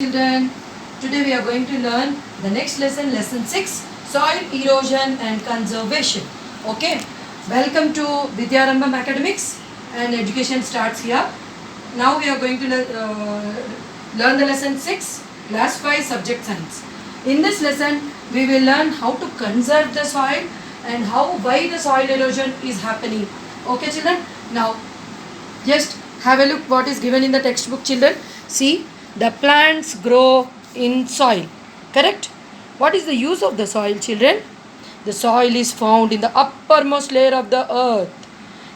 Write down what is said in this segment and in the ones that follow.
Children, today we are going to learn the next lesson, lesson 6, soil erosion and conservation. Okay, welcome to Vidyarambham Academics, and education starts here. Now we are going to learn the lesson 6, class 5, subject science. In this lesson, we will learn how to conserve the soil and why the soil erosion is happening. Okay children, now just have a look what is given in the textbook children. See, the plants grow in soil. Correct? What is the use of the soil children? The soil is found in the uppermost layer of the earth.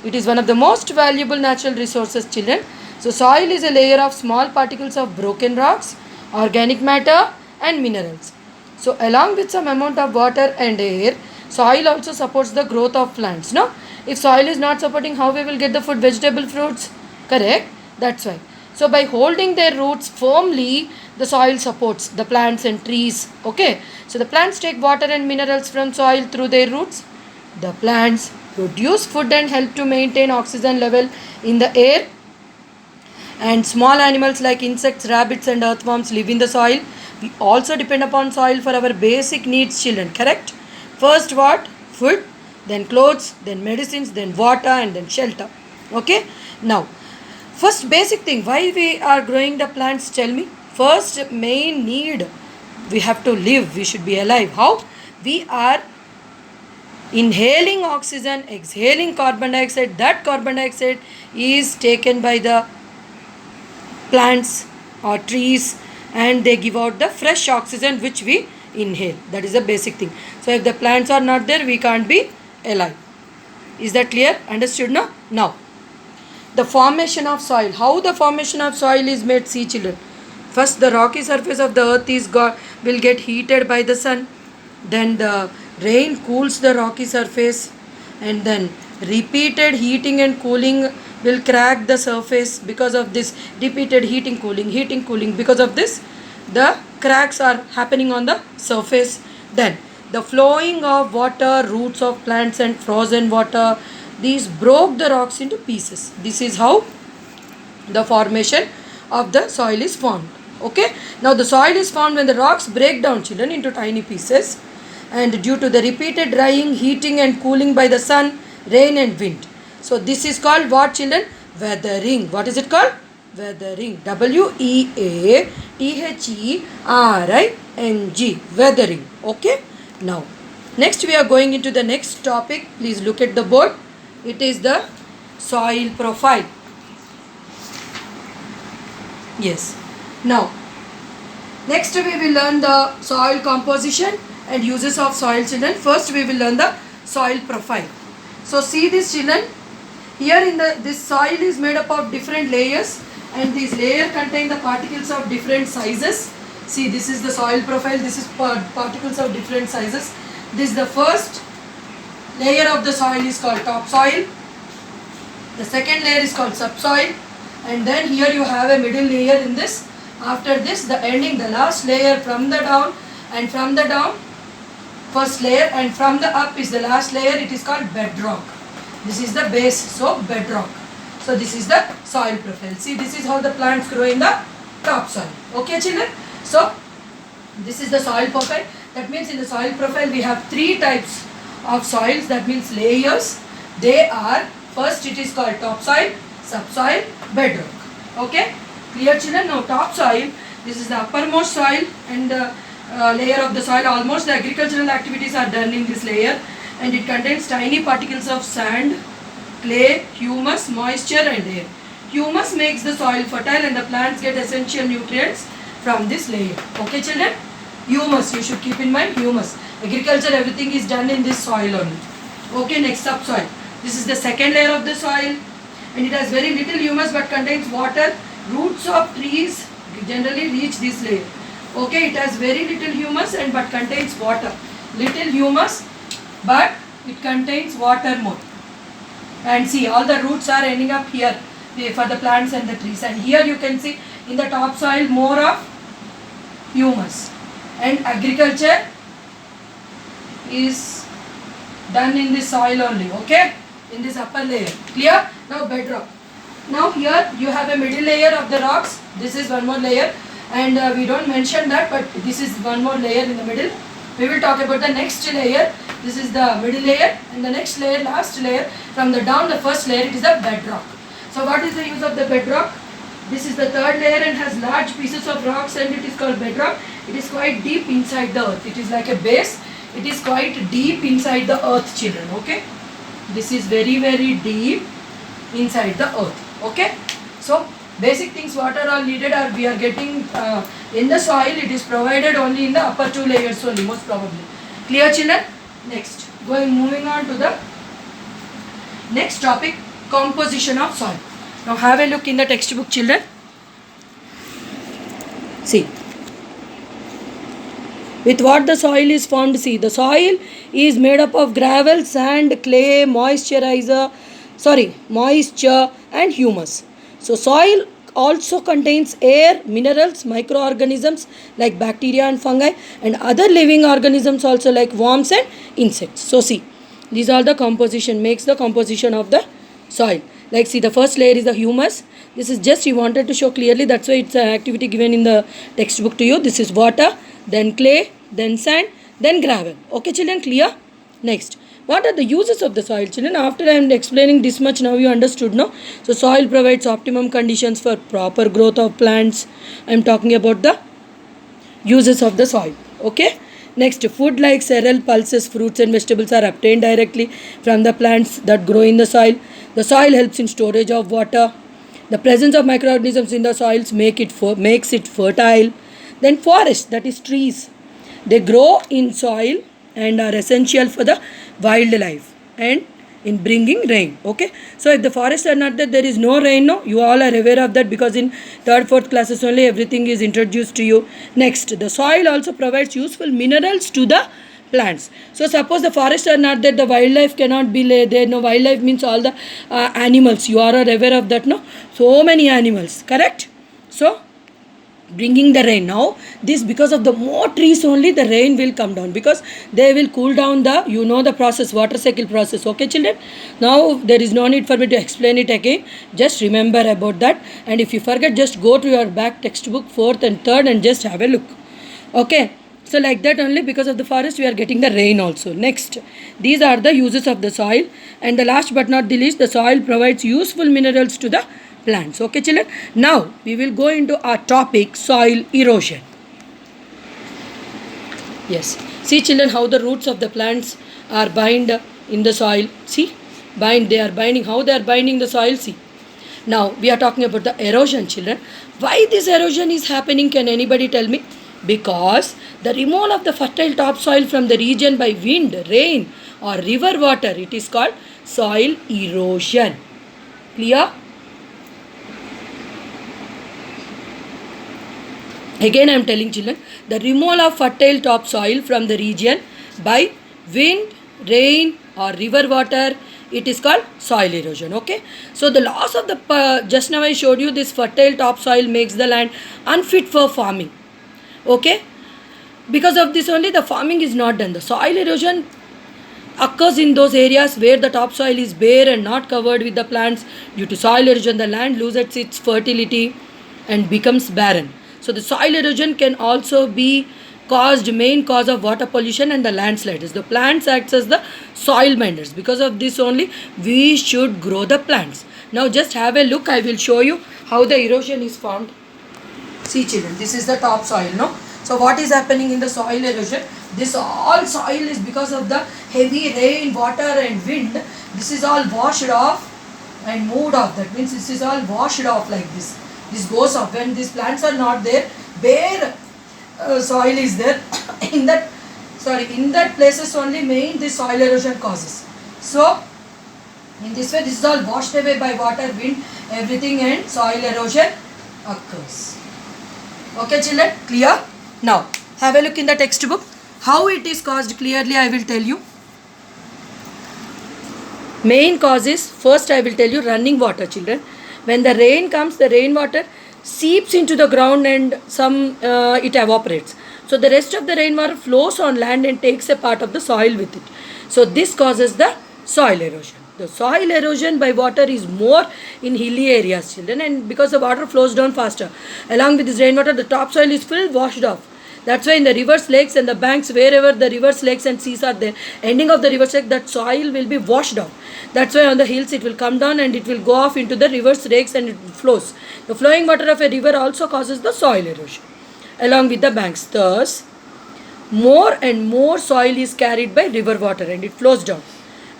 It is one of the most valuable natural resources children. So soil is a layer of small particles of broken rocks, organic matter and minerals. So along with some amount of water and air, soil also supports the growth of plants. No? If soil is not supporting, how we will get the food, vegetable, fruits? Correct? That's why. So by holding their roots firmly, the soil supports the plants and trees. Okay. So the plants take water and minerals from soil through their roots. The plants produce food and help to maintain oxygen level in the air. And small animals like insects, rabbits and earthworms live in the soil. We also depend upon soil for our basic needs children. Correct? First what? Food, then clothes, then medicines, then water and then shelter. Okay. Now first basic thing, why we are growing the plants, tell me. First main need, we have to live, we should be alive. How? We are inhaling oxygen, exhaling carbon dioxide. That carbon dioxide is taken by the plants or trees and they give out the fresh oxygen which we inhale. That is the basic thing. So if the plants are not there, we can't be alive. Is that clear? Understood? No? Now the formation of soil. How the formation of soil is made? See children. First the rocky surface of the earth will get heated by the sun. Then the rain cools the rocky surface. And then repeated heating and cooling will crack the surface. Because of this repeated heating, cooling. Because of this, the cracks are happening on the surface. Then the flowing of water, roots of plants and frozen water, these broke the rocks into pieces. This is how the formation of the soil is formed. Okay. Now the soil is formed when the rocks break down children into tiny pieces, and due to the repeated drying, heating and cooling by the sun, rain and wind. So this is called what children? Weathering. What is it called? Weathering. WEATHERING. Weathering. Okay. Now next we are going into the next topic. Please look at the board. It is the soil profile. Yes. Now, next we will learn the soil composition and uses of soil children. First we will learn the soil profile. So see this children. Here in this soil is made up of different layers, and these layers contain the particles of different sizes. See, this is the soil profile. This is particles of different sizes. This is the first layer of the soil is called topsoil. The second layer is called subsoil, and then here you have a middle layer in this. After this, the ending, the last layer from the down, and from the down, first layer, and from the up is the last layer. It is called bedrock. This is the base, so bedrock. So this is the soil profile. See, this is how the plants grow in the topsoil. Okay children? So this is the soil profile. That means in the soil profile we have three types of soils, that means layers. They are, first it is called topsoil, subsoil, bedrock. Okay, clear children? Now topsoil, this is the uppermost soil and the layer of the soil. Almost the agricultural activities are done in this layer, and it contains tiny particles of sand, clay, humus, moisture and air. Humus makes the soil fertile and the plants get essential nutrients from this layer. Okay children? Humus, you should keep in mind, humus. Agriculture, everything is done in this soil only. Okay, next subsoil. This is the second layer of the soil, and it has very little humus but contains water. Roots of trees generally reach this layer. Okay, it has very little humus and but contains water. Little humus but it contains water more. And see, all the roots are ending up here for the plants and the trees. And here you can see in the topsoil more of humus. And agriculture is done in this soil only, okay, in this upper layer. Clear? Now bedrock. Now here you have a middle layer of the rocks. This is one more layer, and we don't mention that, but this is one more layer in the middle. We will talk about the next layer. This is the middle layer, and the next layer, last layer, from the down the first layer, it is the bedrock. So what is the use of the bedrock? This is the third layer and has large pieces of rocks, and it is called bedrock. It is quite deep inside the earth. It is like a base. It is quite deep inside the earth, children. Okay, this is very deep inside the earth. Okay, so basic things what are all needed are we are getting in the soil. It is provided only in the upper two layers only, most probably. Clear, children? Next, moving on to the next topic, composition of soil. Now have a look in the textbook, children. See, with what the soil is formed. See, the soil is made up of gravel, sand, clay, moisture and humus. So soil also contains air, minerals, microorganisms like bacteria and fungi, and other living organisms also like worms and insects. So see, these are the composition, makes the composition of the soil. Like see, the first layer is the humus. This is just you wanted to show clearly, that's why it's an activity given in the textbook to you. This is water, then clay, then sand, then gravel. Okay, children, clear? Next, what are the uses of the soil, children? After I am explaining this much, now you understood, no? So soil provides optimum conditions for proper growth of plants. I am talking about the uses of the soil. Okay. Next, food like cereal, pulses, fruits and vegetables are obtained directly from the plants that grow in the soil. The soil helps in storage of water. The presence of microorganisms in the soils makes it fertile. Then forests, that is trees, they grow in soil and are essential for the wildlife and in bringing rain. Okay, so if the forests are not there is no rain. No, you all are aware of that, because in 3rd, 4th classes only everything is introduced to you. Next, the soil also provides useful minerals to the plants. So suppose the forests are not there, the wildlife cannot be there. No, wildlife means all the animals. You are aware of that, no? So many animals, correct? So bringing the rain. Now this, because of the more trees only, the rain will come down, because they will cool down the, you know, the process, water cycle process. Okay, children, now there is no need for me to explain it again. Just remember about that, and if you forget, just go to your back textbook 4th and 3rd and just have a look. Okay, so like that only, because of the forest we are getting the rain also. Next, these are the uses of the soil, and the last but not the least, the soil provides useful minerals to the plants. Okay, children, now we will go into our topic, soil erosion. Yes, see children, how the roots of the plants are bind in the soil. See, they are binding, how they are binding the soil. See, now we are talking about the erosion, children. Why this erosion is happening, can anybody tell me? Because the removal of the fertile topsoil from the region by wind, rain or river water, it is called soil erosion. Clear? Again I am telling children, the removal of fertile topsoil from the region by wind, rain or river water, it is called soil erosion. Okay, so the loss of the just now I showed you, this fertile topsoil makes the land unfit for farming. Okay, because of this only the farming is not done. The soil erosion occurs in those areas where the topsoil is bare and not covered with the plants. Due to soil erosion, the land loses its fertility and becomes barren. So the soil erosion can also be main cause of water pollution and the landslides. The plants acts as the soil binders. Because of this only we should grow the plants. Now just have a look. I will show you how the erosion is formed. See children, this is the topsoil, no? So what is happening in the soil erosion? This all soil is because of the heavy rain, water and wind. This is all washed off and moved off. That means this is all washed off like this. This goes off when these plants are not there. Bare soil is there. in that places only main this soil erosion causes. So in this way, this is all washed away by water, wind, everything, and soil erosion occurs. Okay, children, clear? Now have a look in the textbook. How it is caused, clearly I will tell you. Main cause is, first I will tell you, running water, children. When the rain comes, the rainwater seeps into the ground and it evaporates. So the rest of the rainwater flows on land and takes a part of the soil with it. So this causes the soil erosion. The soil erosion by water is more in hilly areas, children, and because the water flows down faster. Along with this rainwater, the topsoil is filled, washed off. That's why in the rivers, lakes and the banks, wherever the rivers, lakes and seas are there, ending of the river lake, that soil will be washed down. That's why on the hills it will come down and it will go off into the rivers, lakes and it flows. The flowing water of a river also causes the soil erosion along with the banks. Thus, more and more soil is carried by river water and it flows down.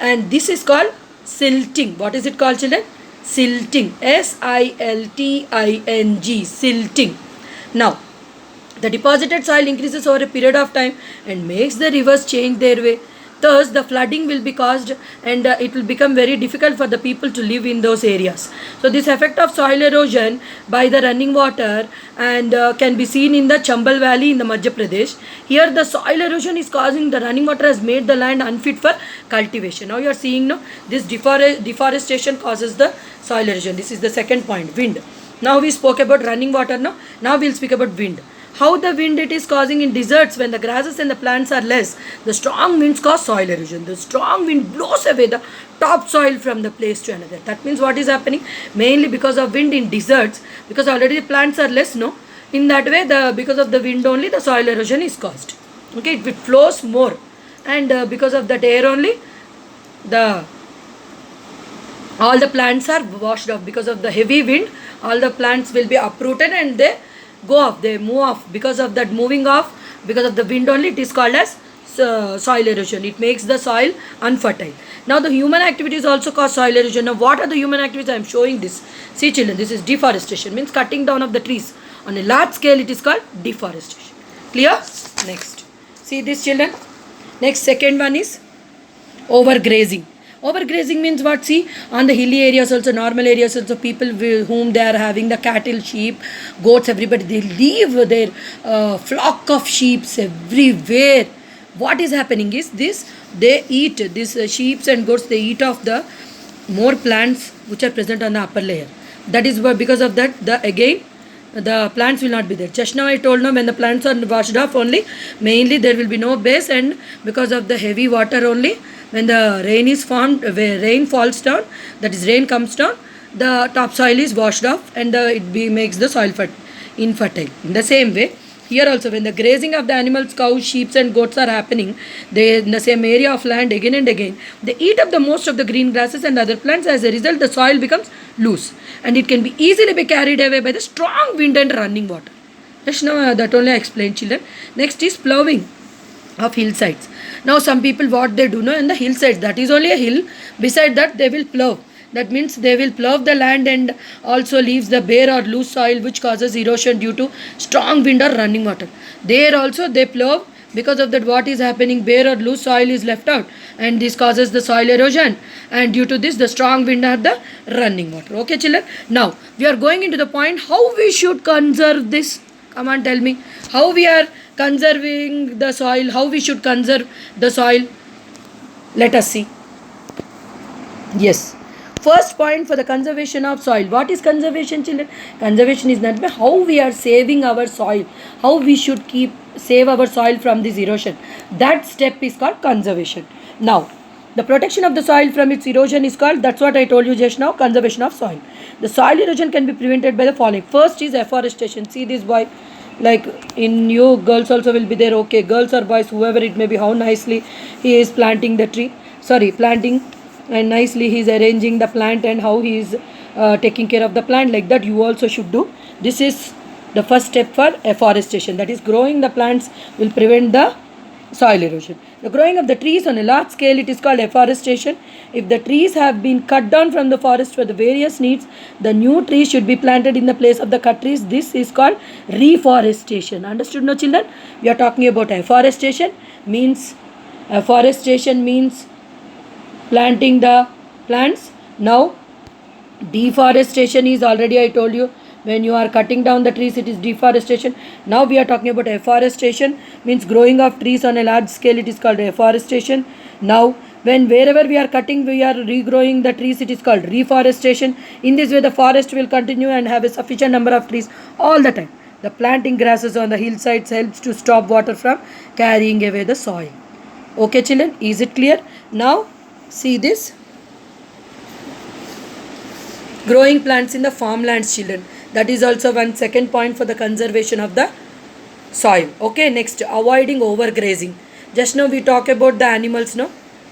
And this is called silting. What is it called, children? Silting. S-I-L-T-I-N-G. Silting. Now, the deposited soil increases over a period of time and makes the rivers change their way. Thus, the flooding will be caused and it will become very difficult for the people to live in those areas. So, this effect of soil erosion by the running water and can be seen in the Chambal Valley in the Madhya Pradesh. Here, the soil erosion is causing the running water has made the land unfit for cultivation. Now, you are seeing no, this deforestation causes the soil erosion. This is the second point, wind. Now, we spoke about running water. No? Now, we will speak about wind. How the wind it is causing in deserts when the grasses and the plants are less. The strong winds cause soil erosion. The strong wind blows away the topsoil from the place to another. That means what is happening? Mainly because of wind in deserts, because already the plants are less, no? In that way, because of the wind only, the soil erosion is caused. Okay, it flows more. And because of that air only, all the plants are washed off. Because of the heavy wind, all the plants will be uprooted and they go off, they move off. Because of that moving off, because of the wind only, it is called as soil erosion. It makes the soil unfertile. Now the human activities also cause soil erosion. Now what are the human activities? I am showing this. See children, this is deforestation, means cutting down of the trees. On a large scale it is called deforestation. Clear? Next. See this children. Next, second one is overgrazing. Overgrazing means what? See, on the hilly areas also, normal areas also, people whom they are having the cattle, sheep, goats, everybody, they leave their flock of sheep everywhere. What is happening is this, they eat, these sheep and goats, they eat off the more plants which are present on the upper layer. That is why, because of that, the plants will not be there. Just now I told them when the plants are washed off only, mainly there will be no base, and because of the heavy water only, when the rain is formed, where rain falls down, that is rain comes down, the topsoil is washed off and makes the soil infertile. In the same way, here also when the grazing of the animals, cows, sheep and goats are happening, they in the same area of land again and again, they eat up the most of the green grasses and other plants. As a result, the soil becomes loose and it can be easily be carried away by the strong wind and running water. Just now that only I explained, children. Next is plowing of hillsides. Now some people what they do, no, in the hillsides, that is only a hill, beside that they will plow. That means they will plow the land and also leaves the bare or loose soil which causes erosion due to strong wind or running water. There also they plow. Because of that, what is happening? Bare or loose soil is left out and this causes the soil erosion, and due to this the strong wind or the running water. Okay children, now we are going into the point how we should conserve this. Come on, tell me how we are conserving the soil, how we should conserve the soil. Let us see. Yes, first point for the conservation of soil. What is conservation, children? Conservation is not how we are saving our soil, how we should save our soil from this erosion. That step is called conservation. Now the protection of the soil from its erosion is called, that's what I told you just now, conservation of soil. The soil erosion can be prevented by the following. First is afforestation. See this boy, like in you girls also will be there. Okay, girls or boys, whoever it may be, how nicely he is planting the tree, planting, and nicely he is arranging the plant and how he is taking care of the plant. Like that you also should do. This is the first step for afforestation, that is growing the plants will prevent the soil erosion. The growing of the trees on a large scale, it is called afforestation. If the trees have been cut down from the forest for the various needs, the new trees should be planted in the place of the cut trees. This is called reforestation. Understood, no children? We are talking about afforestation means planting the plants. Now deforestation is already I told you, when you are cutting down the trees, it is deforestation. Now we are talking about afforestation, means growing of trees on a large scale, it is called afforestation. Now wherever we are cutting, we are regrowing the trees, it is called reforestation. In this way the forest will continue and have a sufficient number of trees all the time. The planting grasses on the hillsides helps to stop water from carrying away the soil. Okay children, is it clear? Now see this. Growing plants in the farmlands, children. That is also one second point for the conservation of the soil. Okay, next, avoiding overgrazing. Just now we talk about the animals, no?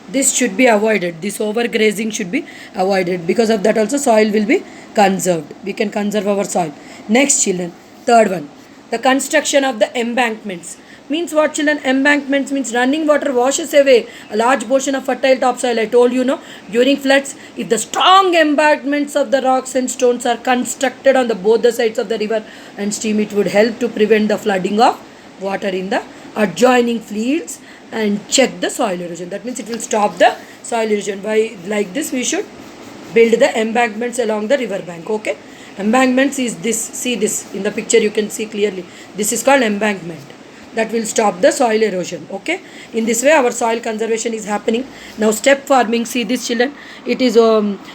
This should be avoided. This overgrazing should be avoided. Because of that also soil will be conserved. We can conserve our soil. Next, children, third one, the construction of the embankments. Means what, children? Embankments means running water washes away a large portion of fertile topsoil. I told you, no, during floods, if the strong embankments of the rocks and stones are constructed on the both the sides of the river and stream, it would help to prevent the flooding of water in the adjoining fields and check the soil erosion. That means it will stop the soil erosion. By like this, we should build the embankments along the river bank. Okay, embankments is this. See this in the picture, you can see clearly. This is called embankment. That will stop the soil erosion. Okay, in this way our soil conservation is happening. Now step farming. See this, children, it is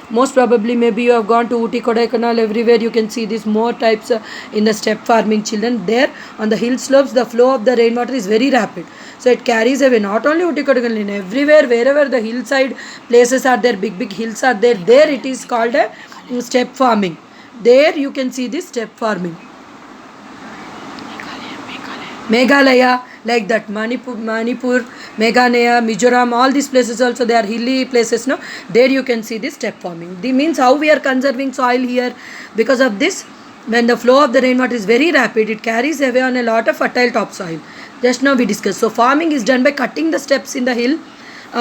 most probably maybe you have gone to Ooty, Kodaikanal, everywhere you can see this more types in the step farming, children. There on the hill slopes the flow of the rainwater is very rapid, so it carries away not only Ooty, Kodaikanal, in everywhere wherever the hillside places are there, big hills are there, there it is called a step farming. There you can see this step farming. Meghalaya, like that, Manipur, Meghalaya, Mizoram, all these places also, they are hilly places, no? There you can see this step farming. The means how we are conserving soil here. Because of this, when the flow of the rainwater is very rapid, it carries away on a lot of fertile topsoil. Just now we discussed. So farming is done by cutting the steps in the hill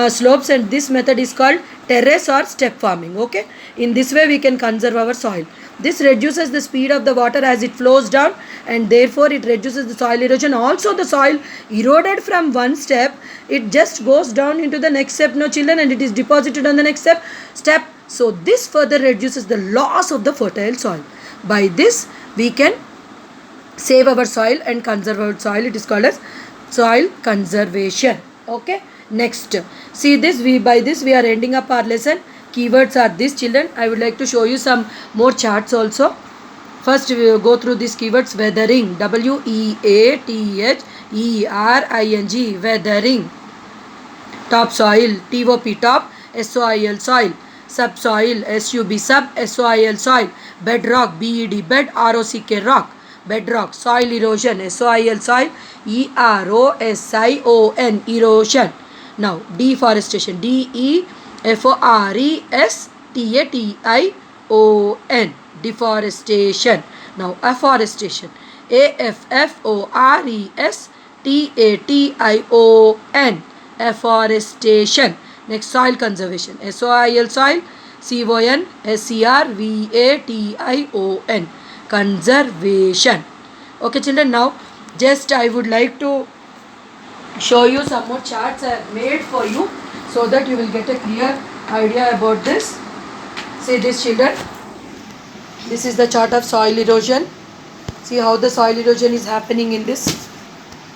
slopes, and this method is called terrace or step farming. Okay, in this way we can conserve our soil. This reduces the speed of the water as it flows down, and therefore it reduces the soil erosion. Also the soil eroded from one step, it just goes down into the next step, no, children, and it is deposited on the next step. So this further reduces the loss of the fertile soil. By this we can save our soil and conserve our soil. It is called as soil conservation. Okay, next, see this, by this we are ending up our lesson. Keywords are these, children. I would like to show you some more charts also. First we will go through these keywords. Weathering, WEATHERING, weathering. Topsoil, TOP, top, SOIL, soil. Subsoil, SUB, sub, SOIL, soil. Bedrock, BED, bed, ROCK, rock. Bedrock. Soil erosion, SOIL, soil, EROSION, erosion. Now deforestation, DEFORESTATION, deforestation. Now afforestation, AFFORESTATION, afforestation. Next, soil conservation, SOIL, soil, CONSERVATION, conservation. Okay, children, now just I would like to show you some more charts I have made for you, so that you will get a clear idea about this. See this, children, this is the chart of soil erosion. See how the soil erosion is happening in this.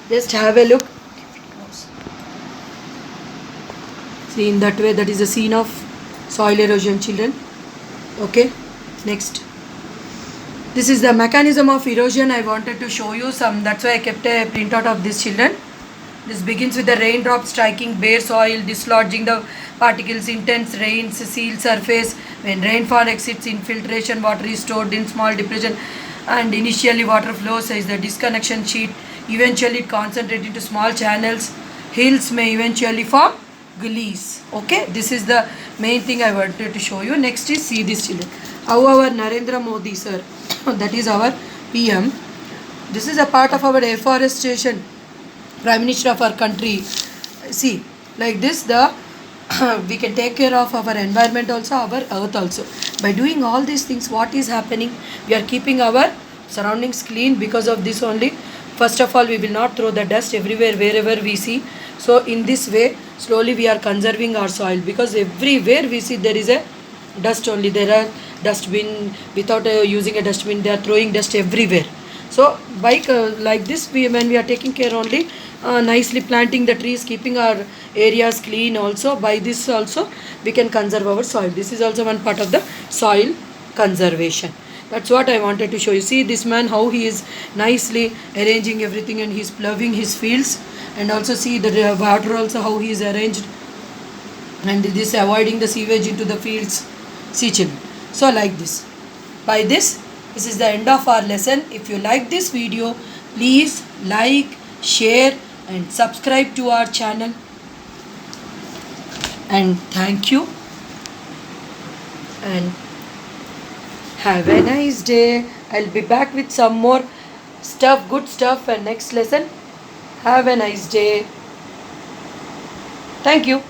Just have a look. See, in that way, that is a scene of soil erosion, children. Okay, next, this is the mechanism of erosion. I wanted to show you some, that's why I kept a printout of this, children. This begins with the raindrops striking bare soil, dislodging the particles. Intense rains seal surface. When rainfall exceeds infiltration, water is stored in small depression, and initially water flows as the disconnection sheet. Eventually it concentrates into small channels. Hills may eventually form gullies. Okay, this is the main thing I wanted to show you. Next is, see this, children, how our Narendra Modi sir, that is our PM, this is a part of our afforestation, Prime Minister of our country. See, like this, the we can take care of our environment also, our earth also. By doing all these things, what is happening? We are keeping our surroundings clean. Because of this only, first of all, we will not throw the dust everywhere wherever we see. So in this way, slowly we are conserving our soil, because everywhere we see there is a dust only. There are dustbin, without using a dustbin, they are throwing dust everywhere. So by like this, when we are taking care only, nicely planting the trees, keeping our areas clean also, by this also we can conserve our soil. This is also one part of the soil conservation. That's what I wanted to show you. See this man, how he is nicely arranging everything, and he is ploughing his fields. And also see the water also, how he is arranged, and this avoiding the sewage into the fields. See, children, so like this. By this is the end of our lesson. If you like this video, please like, share and subscribe to our channel. And thank you. And have a nice day. I'll be back with some more stuff, good stuff, and next lesson. Have a nice day. Thank you.